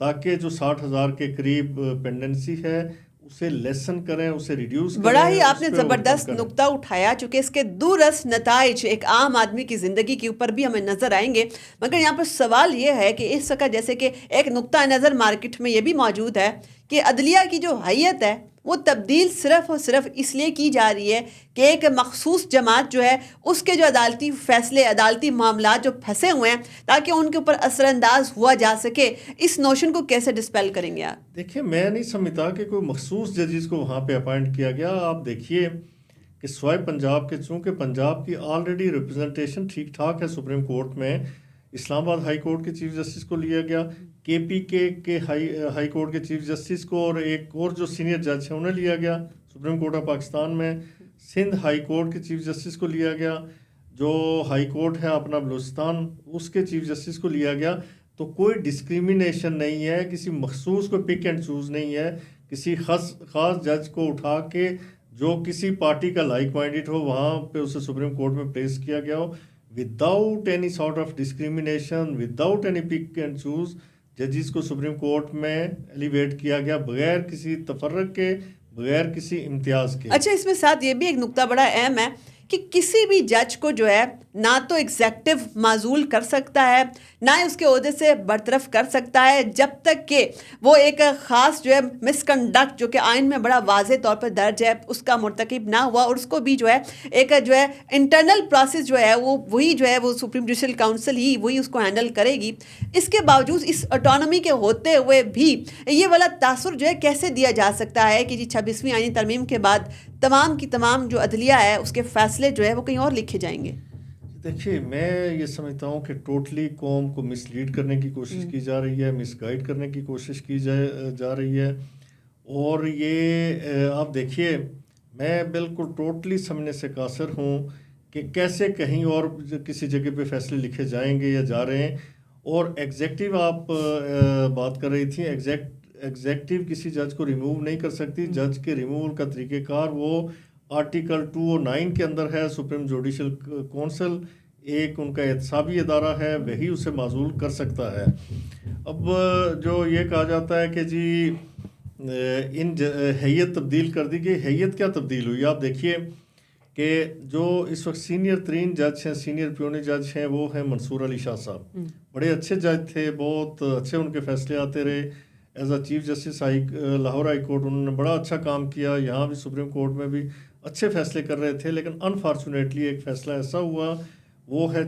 تاکہ جو 60,000 کے قریب پینڈنسی ہے اسے لیسن کریں، اسے ریڈیوس کریں. بڑا ہی آپ نے اس پہ زبردست overcome کریں. نقطہ اٹھایا، چونکہ اس کے دورس نتائج ایک عام آدمی کی زندگی کے اوپر بھی ہمیں نظر آئیں گے. مگر یہاں پر سوال یہ ہے کہ اس وقت جیسے کہ ایک نقطہ نظر مارکیٹ میں یہ بھی موجود ہے کہ عدلیہ کی جو حیت ہے وہ تبدیل صرف اور صرف اس لیے کی جا رہی ہے کہ ایک مخصوص جماعت جو ہے اس کے جو عدالتی فیصلے، عدالتی معاملات جو پھنسے ہوئے ہیں، تاکہ ان کے اوپر اثر انداز ہوا جا سکے. اس نوشن کو کیسے ڈسپیل کریں گے آپ؟ دیکھیے، میں نہیں سمجھتا کہ کوئی مخصوص ججز کو وہاں پہ اپائنٹ کیا گیا. آپ دیکھیے کہ سوائے پنجاب کے، چونکہ پنجاب کی آلریڈی ریپرزنٹیشن ٹھیک ٹھاک ہے سپریم کورٹ میں، اسلام آباد ہائی کورٹ کے چیف جسٹس کو لیا گیا، کے پی کے ہائی کورٹ کے چیف جسٹس کو اور ایک اور جو سینئر جج ہیں انہیں لیا گیا سپریم کورٹ آف پاکستان میں. سندھ ہائی کورٹ کے چیف جسٹس کو لیا گیا، جو ہائی کورٹ ہے اپنا بلوچستان اس کے چیف جسٹس کو لیا گیا. تو کوئی ڈسکریمنیشن نہیں ہے، کسی مخصوص کو پک اینڈ چوز نہیں ہے، کسی خاص جج کو اٹھا کے جو کسی پارٹی کا لائک مائنڈڈ ہو وہاں پہ اسے سپریم کورٹ میں پلیس کیا گیا ہو without any sort of discrimination, without any pick and choose. ججز کو سپریم کورٹ میں ایلیویٹ کیا گیا بغیر کسی تفرق کے، بغیر کسی امتیاز کے. اچھا، اس میں ساتھ یہ بھی ایک نقطہ بڑا اہم ہے کہ کسی بھی جج کو جو ہے نہ تو ایگزیکٹو معزول کر سکتا ہے، نہ ہی اس کے عہدے سے برطرف کر سکتا ہے، جب تک کہ وہ ایک خاص جو ہے مس کنڈکٹ جو کہ آئین میں بڑا واضح طور پر درج ہے اس کا مرتکب نہ ہوا. اور اس کو بھی جو ہے ایک جو ہے انٹرنل پروسیس جو ہے وہ وہی جو ہے وہ سپریم جوڈیشل کاؤنسل ہی وہی اس کو ہینڈل کرے گی. اس کے باوجود اس اٹانومی کے ہوتے ہوئے بھی یہ والا تاثر جو ہے کیسے دیا جا سکتا ہے کہ 26ویں آئینی ترمیم کے بعد تمام کی تمام جو عدلیہ ہے اس کے فیصلے جو ہے وہ کہیں اور لکھے جائیں گے؟ دیکھیے، میں یہ سمجھتا ہوں کہ ٹوٹلی قوم کو مس لیڈ کرنے کی کوشش کی جا رہی ہے، مس گائیڈ کرنے کی کوشش کی جا رہی ہے. اور یہ آپ دیکھیے، میں بالکل ٹوٹلی سمجھنے سے قاصر ہوں کہ کیسے کہیں اور کسی جگہ پہ فیصلے لکھے جائیں گے یا جا رہے ہیں. اور ایگزیکٹو آپ بات کر رہی تھیں، ایگزیکٹو کسی جج کو ریموو نہیں کر سکتی. جج کے ریموول کا طریقہ کار وہ آرٹیکل 209 کے اندر ہے. سپریم جوڈیشل کونسل ایک ان کا احتسابی ادارہ ہے، وہی اسے معزول کر سکتا ہے. اب جو یہ کہا جاتا ہے کہ جی ان حیت تبدیل کر دی گئی، حیت کیا تبدیل ہوئی؟ آپ دیکھیے کہ جو اس وقت سینئر ترین جج ہیں، سینئر پیونی جج ہیں، وہ ہیں منصور علی شاہ صاحب. بڑے اچھے جج تھے، بہت اچھے ان کے فیصلے آتے رہے. As a chief justice Lahore high court انہوں نے بڑا اچھا کام کیا، یہاں بھی سپریم کورٹ میں بھی اچھے فیصلے کر رہے تھے. لیکن انفارچونیٹلی ایک فیصلہ ایسا ہوا، وہ ہے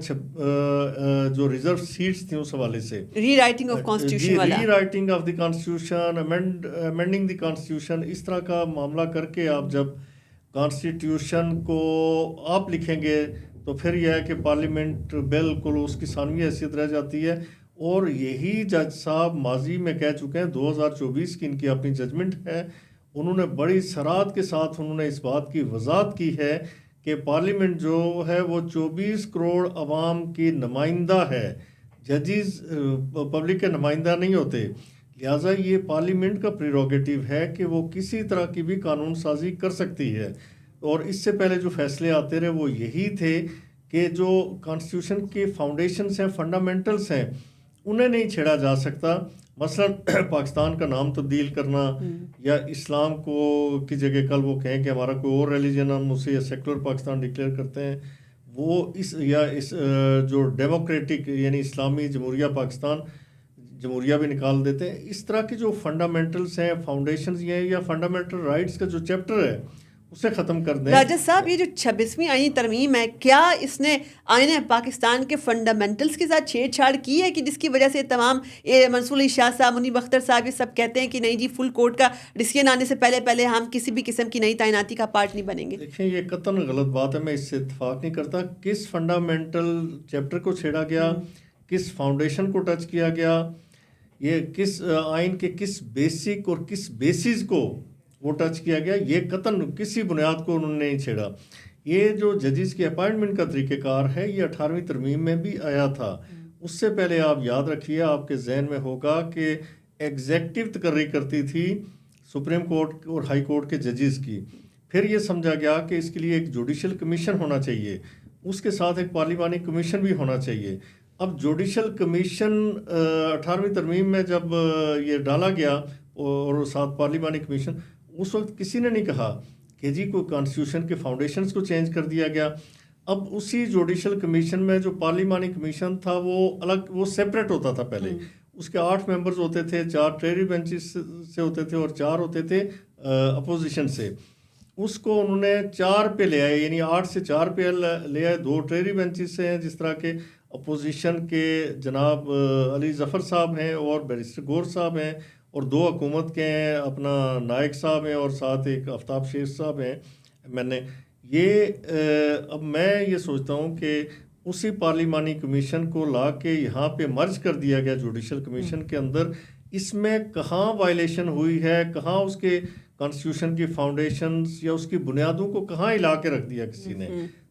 جو ریزرو سیٹس تھیں اس حوالے سے ری رائٹنگ آف کانسٹیٹیوشن والا، rewriting of the constitution, amending the constitution. اس طرح کا معاملہ کر کے آپ جب کانسٹیٹیوشن کو آپ لکھیں گے تو پھر یہ ہے کہ پارلیمنٹ بالکل اس کی ثانوی حیثیت رہ جاتی ہے. اور یہی جج صاحب ماضی میں کہہ چکے ہیں، 2024 کی ان کی اپنی ججمنٹ ہے، انہوں نے بڑی صراحت کے ساتھ انہوں نے اس بات کی وضاحت کی ہے کہ پارلیمنٹ جو ہے وہ 24 کروڑ عوام کی نمائندہ ہے. ججز پبلک کے نمائندہ نہیں ہوتے، لہٰذا یہ پارلیمنٹ کا پریروگیٹو ہے کہ وہ کسی طرح کی بھی قانون سازی کر سکتی ہے. اور اس سے پہلے جو فیصلے آتے رہے وہ یہی تھے کہ جو کانسٹیٹیوشن کے فاؤنڈیشنز ہیں، فنڈامنٹلز ہیں، انہیں نہیں چھیڑا جا سکتا. مثلا پاکستان کا نام تبدیل کرنا، یا اسلام کو کی جگہ کل وہ کہیں کہ ہمارا کوئی اور ریلیجن ہم اسے سیکولر پاکستان ڈکلیئر کرتے ہیں، وہ اس جو ڈیموکریٹک یعنی اسلامی جمہوریہ پاکستان جمہوریہ بھی نکال دیتے ہیں. اس طرح کی جو فنڈامنٹلز ہیں، فاؤنڈیشنز ہیں، یا فنڈامنٹل رائٹس کا جو چیپٹر ہے اسے ختم کر دیں. راجہ صاحب، یہ جو 26ویں آئینی ترمیم ہے، کیا اس نے آئین پاکستان کے فنڈامنٹلز کے ساتھ چھیڑ چھاڑ کی ہے کہ جس کی وجہ سے تمام منصور علی شاہ صاحب، منیب اختر صاحب یہ سب کہتے ہیں کہ نہیں جی فل کورٹ کا ڈسیزن آنے سے پہلے ہم کسی بھی قسم کی نئی تعیناتی کا پارٹ نہیں بنیں گے؟ دیکھیں، یہ قطعاً غلط بات ہے، میں اس سے اتفاق نہیں کرتا. کس فنڈامنٹل چیپٹر کو چھیڑا گیا، کس فاؤنڈیشن کو ٹچ کیا گیا، یہ کس آئین کے کس بیسک اور کس بیسز کو وہ ٹچ کیا گیا، یہ قطعاً کسی بنیاد کو انہوں نے نہیں چھیڑا. یہ جو ججز کی اپائنٹمنٹ کا طریقہ کار ہے یہ 18ویں ترمیم میں بھی آیا تھا. اس سے پہلے آپ یاد رکھیے، آپ کے ذہن میں ہوگا کہ ایگزیکٹو تقرری کرتی تھی سپریم کورٹ اور ہائی کورٹ کے ججز کی. پھر یہ سمجھا گیا کہ اس کے لیے ایک جوڈیشل کمیشن ہونا چاہیے، اس کے ساتھ ایک پارلیمانی کمیشن بھی ہونا چاہیے. اب جوڈیشل کمیشن 18ویں ترمیم میں جب یہ ڈالا گیا اور ساتھ پارلیمانی کمیشن، اس وقت کسی نے نہیں کہا کہ جی کوئی کانسٹیٹیوشن کے فاؤنڈیشنز کو چینج کر دیا گیا. اب اسی جوڈیشل کمیشن میں جو پارلیمانی کمیشن تھا وہ الگ، وہ سیپریٹ ہوتا تھا پہلے. اس کے 8 ممبرز ہوتے تھے، 4 ٹریری بینچز سے ہوتے تھے اور 4 ہوتے تھے اپوزیشن سے. اس کو انہوں نے 4 پہ لے آئے، یعنی 8 سے 4 پہ لے آئے. 2 ٹریری بینچز سے ہیں، جس طرح کے اپوزیشن کے جناب علی ظفر صاحب ہیں اور بیرسٹر گور صاحب ہیں، اور 2 حکومت کے ہیں، اپنا نائک صاحب ہیں اور ساتھ ایک آفتاب شیخ صاحب ہیں. میں نے اب میں یہ سوچتا ہوں کہ اسی پارلیمانی کمیشن کو لا کے یہاں پہ مرج کر دیا گیا جوڈیشل کمیشن کے اندر. اس میں کہاں وائلیشن ہوئی ہے، کہاں اس کے کانسٹیٹیوشن کی فاؤنڈیشنز یا اس کی بنیادوں کو کہاں ہلا کے رکھ دیا کسی نے.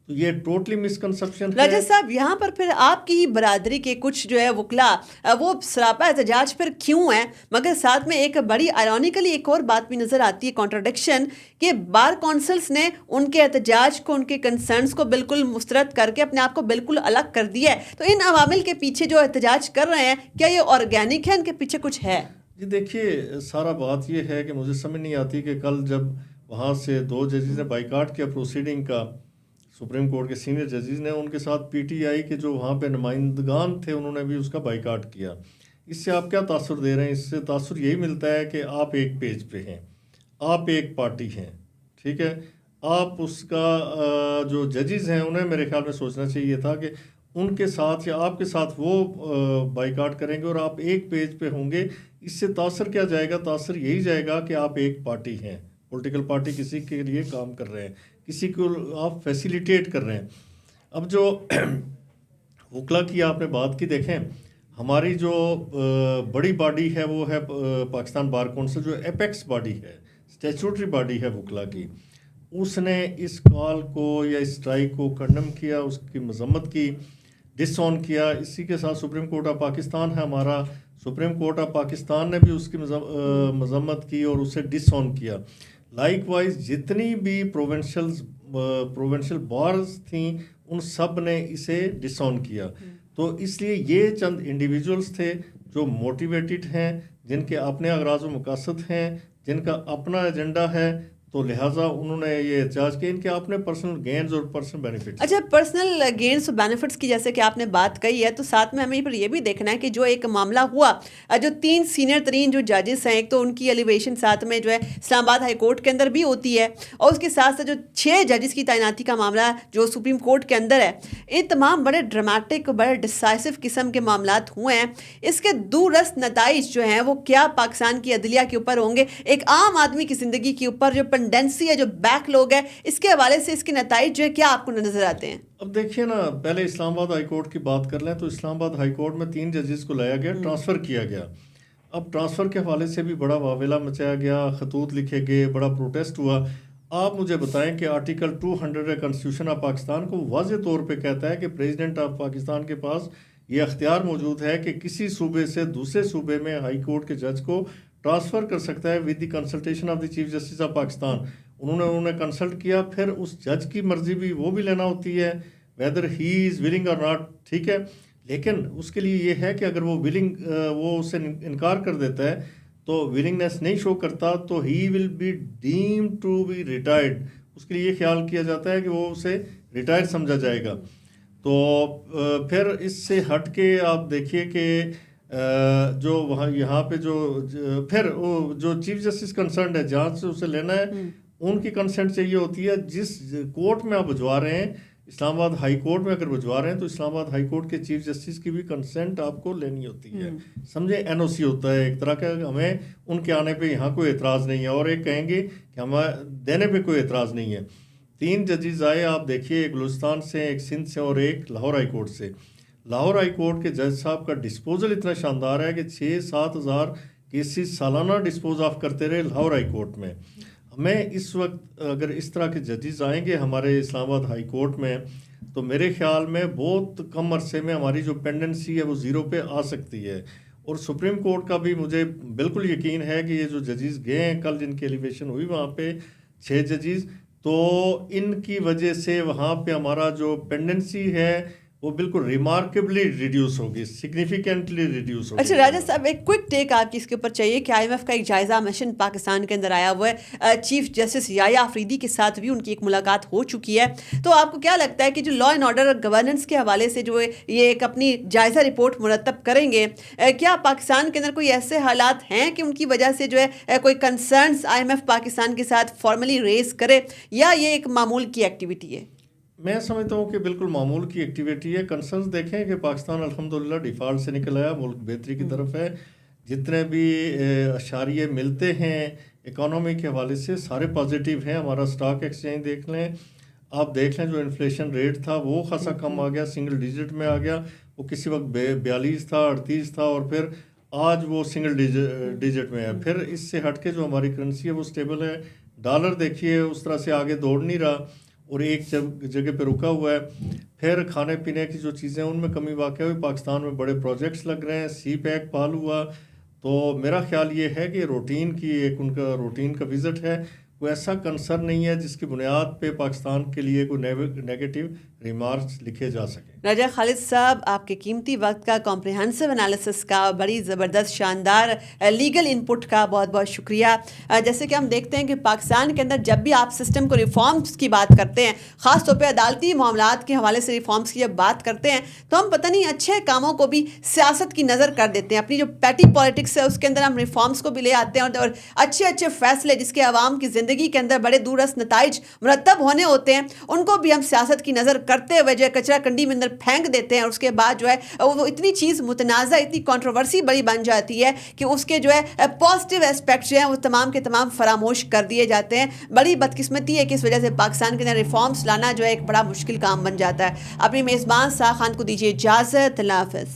تو یہ ٹوٹلی مسکنسپشن ہے. راجہ صاحب، یہاں پر پھر آپ کی ہی برادری کے کچھ جو ہے وکلاء وہ سراپا احتجاج پھر کیوں ہیں؟ مگر ساتھ میں ایک بڑی آئرونیکلی ایک اور بات بھی نظر آتی ہے، کانٹرڈکشن، کہ بار کونسلز نے ان کے احتجاج کو، ان کے کنسرنز کو بالکل مسترد کر کے اپنے آپ کو بالکل الگ کر دیا ہے. تو ان عوامل کے پیچھے جو احتجاج کر رہے ہیں، کیا یہ آرگینک ہے، ان کے پیچھے کچھ ہے؟ جی دیکھیے، سارا بات یہ ہے کہ مجھے سمجھ نہیں آتی کہ کل جب وہاں سے 2 ججز نے بائیکاٹ کیا پروسیڈنگ کا، سپریم کورٹ کے سینئر ججز نے، ان کے ساتھ پی ٹی آئی کے جو وہاں پہ نمائندگان تھے انہوں نے بھی اس کا بائیکاٹ کیا. اس سے آپ کیا تاثر دے رہے ہیں؟ اس سے تاثر یہی ملتا ہے کہ آپ ایک پیج پہ ہیں، آپ ایک پارٹی ہیں، ٹھیک ہے. آپ اس کا جو ججز ہیں انہیں میرے خیال میں سوچنا چاہیے تھا کہ ان کے ساتھ یا آپ کے ساتھ وہ بائیکاٹ کریں گے اور آپ ایک پیج پہ ہوں گے. اس سے تاثر کیا جائے گا؟ تاثر یہی جائے گا کہ آپ ایک پارٹی ہیں، پولیٹیکل پارٹی کسی کے لیے کام کر رہے ہیں، کسی کو آپ فیسیلیٹیٹ کر رہے ہیں. اب جو وکلا کی آپ نے بات کی، دیکھیں ہماری جو بڑی باڈی ہے وہ ہے پاکستان بار کونسل، جو ایپیکس باڈی ہے، اسٹیچوٹری باڈی ہے وکلا کی. اس نے اس کال کو یا اس اسٹرائک کو کنڈم کیا، اس کی مذمت کی، ڈس آن کیا. اسی کے ساتھ سپریم کورٹ آف پاکستان ہے ہمارا، سپریم کورٹ آف پاکستان نے بھی اس کی مذمت کی اور اسے ڈس آن کیا. لائک وائز جتنی بھی پروونشل بارز تھیں ان سب نے اسے ڈس آن کیا. تو اس لیے یہ چند انڈیویجولز تھے جو موٹیویٹڈ ہیں، جن کے اپنے اغراض و مقاصد ہیں، جن کا اپنا ایجنڈا ہے، تو لہٰذا انہوں نے یہ احتجاج کیا. ان کے اپنے پرسنل گینز اور پرسنل بینیفٹس. اچھا، پرسنل گینز اور بینیفٹس کی جیسے کہ آپ نے بات کہی ہے، تو ساتھ میں ہمیں پر یہ بھی دیکھنا ہے کہ جو ایک معاملہ ہوا، جو 3 سینئر ترین جو ججز ہیں، ایک تو ان کی ایلیویشن ساتھ میں جو ہے اسلام آباد ہائی کورٹ کے اندر بھی ہوتی ہے، اور اس کے ساتھ ساتھ جو 6 ججز کی تعیناتی کا معاملہ جو سپریم کورٹ کے اندر ہے. یہ تمام بڑے ڈرامیٹک، بڑے ڈسائسو قسم کے معاملات ہوئے ہیں. اس کے دورست نتائج جو ہیں وہ کیا پاکستان کی عدلیہ کے اوپر ہوں گے، ایک عام آدمی کی زندگی کے اوپر جو پنڈنسی ہے، جو بیک لوگ ہے، اس کے حوالے سے اس کے نتائج جو ہے کیا آپ کو نظر آتے ہیں؟ اب دیکھیے نا، پہلے اسلام آباد ہائی کورٹ کی بات کر لیں تو اسلام آباد ہائی کورٹ میں 3 ججز کو لایا گیا، ٹرانسفر کیا گیا. اب ٹرانسفر کے حوالے سے بھی بڑا واویلا مچایا گیا، خطوط لکھے گئے، بڑا پروٹیسٹ ہوا. آپ مجھے بتائیں کہ آرٹیکل 200 کنسٹیٹیوشن آف پاکستان کو واضح طور پہ کہتا ہے کہ پریزیڈنٹ آف پاکستان کے پاس یہ اختیار موجود ہے کہ کسی صوبے سے دوسرے صوبے میں ہائی کورٹ کے جج کو ٹرانسفر کر سکتا ہے with the consultation of the chief justice of Pakistan. انہوں نے کنسلٹ کیا، پھر اس جج کی مرضی بھی وہ بھی لینا ہوتی ہے، ویدر ہی از ولنگ اور ناٹ، ٹھیک ہے. لیکن اس کے لیے یہ ہے کہ اگر وہ اسے انکار کر دیتا ہے، تو ولنگنیس نہیں شو کرتا، تو he will be deem to be retired. اس کے لیے یہ خیال کیا جاتا ہے کہ وہ اسے ریٹائر سمجھا جائے گا. تو پھر اس سے ہٹ کے آپ دیکھیے کہ جو وہاں یہاں پہ پھر جو چیف جسٹس کنسرنڈ ہے، جہاں سے اسے لینا ہے ان کی کنسنٹ چاہیے ہوتی ہے. جس کورٹ میں آپ بھجوا رہے ہیں، اسلام آباد ہائی کورٹ میں اگر بھجوا رہے ہیں، تو اسلام آباد ہائی کورٹ کے چیف جسٹس کی بھی کنسنٹ آپ کو لینی ہوتی ہے. سمجھے، این او سی ہوتا ہے ایک طرح کا. ہمیں ان کے آنے پہ یہاں کوئی اعتراض نہیں ہے، اور ایک کہیں گے کہ ہمیں دینے پہ کوئی اعتراض نہیں ہے. 3 ججز آئے، آپ دیکھیے، ایک بلوچستان سے، ایک سندھ سے، اور ایک لاہور ہائی کورٹ سے. لاہور ہائی کورٹ کے جج صاحب کا ڈسپوزل اتنا شاندار ہے کہ 6-7 ہزار کیسز سالانہ ڈسپوز آف کرتے رہے لاہور ہائی کورٹ میں. ہمیں اس وقت اگر اس طرح کے ججز آئیں گے ہمارے اسلام آباد ہائی کورٹ میں، تو میرے خیال میں بہت کم عرصے میں ہماری جو پینڈنسی ہے وہ 0 پہ آ سکتی ہے. اور سپریم کورٹ کا بھی مجھے بالکل یقین ہے کہ یہ جو ججز گئے ہیں کل، جن کی ایلیویشن ہوئی وہاں پہ 6 ججز، تو ان کی وجہ سے وہاں پہ ہمارا جو پینڈنسی ہے وہ بالکل ریمارکیبلی ریڈیوس ہوگی، سگنیفیکنٹلی ریڈیوس ہوگی۔ اچھا راجہ صاحب، ایک کوئک ٹیک آپ کی اس کے اوپر چاہیے کہ آئی ایم ایف کا ایک جائزہ مشن پاکستان کے اندر آیا ہوا ہے، چیف جسٹس یحییٰ آفریدی کے ساتھ بھی ان کی ایک ملاقات ہو چکی ہے، تو آپ کو کیا لگتا ہے کہ جو لا اینڈ آرڈر اور گورننس کے حوالے سے جو یہ ایک اپنی جائزہ رپورٹ مرتب کریں گے، کیا پاکستان کے اندر کوئی ایسے حالات ہیں کہ ان کی وجہ سے جو ہے کوئی concerns I M F Pakistan کے ساتھ فارملی ریز کرے، یا یہ ایک معمول کی ایکٹیویٹی ہے؟ میں سمجھتا ہوں کہ بالکل معمول کی ایکٹیویٹی ہے۔ کنسرنس دیکھیں کہ پاکستان الحمدللہ ڈیفالٹ سے نکل آیا، ملک بہتری کی طرف ہے، جتنے بھی اشاریے ملتے ہیں اکانومی کے حوالے سے سارے پازیٹیو ہیں۔ ہمارا سٹاک ایکسچینج دیکھ لیں، آپ دیکھ لیں جو انفلیشن ریٹ تھا وہ خاصا کم آ گیا، سنگل ڈیجٹ میں آ گیا، وہ کسی وقت 42 تھا، 38 تھا، اور پھر آج وہ سنگل ڈیجٹ میں ہے۔ پھر اس سے ہٹ کے جو ہماری کرنسی ہے وہ سٹیبل ہے۔ ڈالر دیکھیے اس طرح سے آگے دوڑ نہیں رہا اور ایک جگہ پہ رکا ہوا ہے۔ پھر کھانے پینے کی جو چیزیں ان میں کمی واقع ہوئی، پاکستان میں بڑے پروجیکٹس لگ رہے ہیں، سی پیک پال ہوا، تو میرا خیال یہ ہے کہ روٹین کی ایک ان کا روٹین کا وزٹ ہے، کوئی ایسا کنسرن نہیں ہے جس کی بنیاد پہ پاکستان کے لیے کوئی نیگیٹو ریمارکس لکھے جا سکیں۔ راجہ خالد صاحب، آپ کے قیمتی وقت کا، کمپریہنسو انالیسس کا، بڑی زبردست شاندار لیگل انپٹ کا بہت بہت شکریہ۔ جیسے کہ ہم دیکھتے ہیں کہ پاکستان کے اندر جب بھی آپ سسٹم کو ریفارمز کی بات کرتے ہیں، خاص طور پہ عدالتی معاملات کے حوالے سے ریفارمز کی جب بات کرتے ہیں، تو ہم پتہ نہیں اچھے کاموں کو بھی سیاست کی نظر کر دیتے ہیں۔ اپنی جو پیٹی پالیٹکس ہے اس کے اندر ہم ریفارمز کو بھی لے آتے ہیں، اور اچھے اچھے فیصلے جس کے عوام کی زندگی کے اندر بڑے دورس نتائج مرتب ہونے ہوتے ہیں، ان کو بھی ہم سیاست کی نظر کرتے ہوئے جو ہے کچرا کنڈی میں اندر پھینک دیتے ہیں، اور اس کے بعد جو ہے وہ اتنی چیز متنازع، اتنی کنٹروورسی بڑی بن جاتی ہے کہ اس کے جو ہے پازیٹیو اسپیکٹس جو ہیں وہ تمام کے تمام فراموش کر دیے جاتے ہیں۔ بڑی بدقسمتی ہے کہ اس وجہ سے پاکستان کے اندر ریفارمز لانا جو ہے ایک بڑا مشکل کام بن جاتا ہے۔ اپنی میزبان ساہ خان کو دیجیے اجازت، اللہ حافظ۔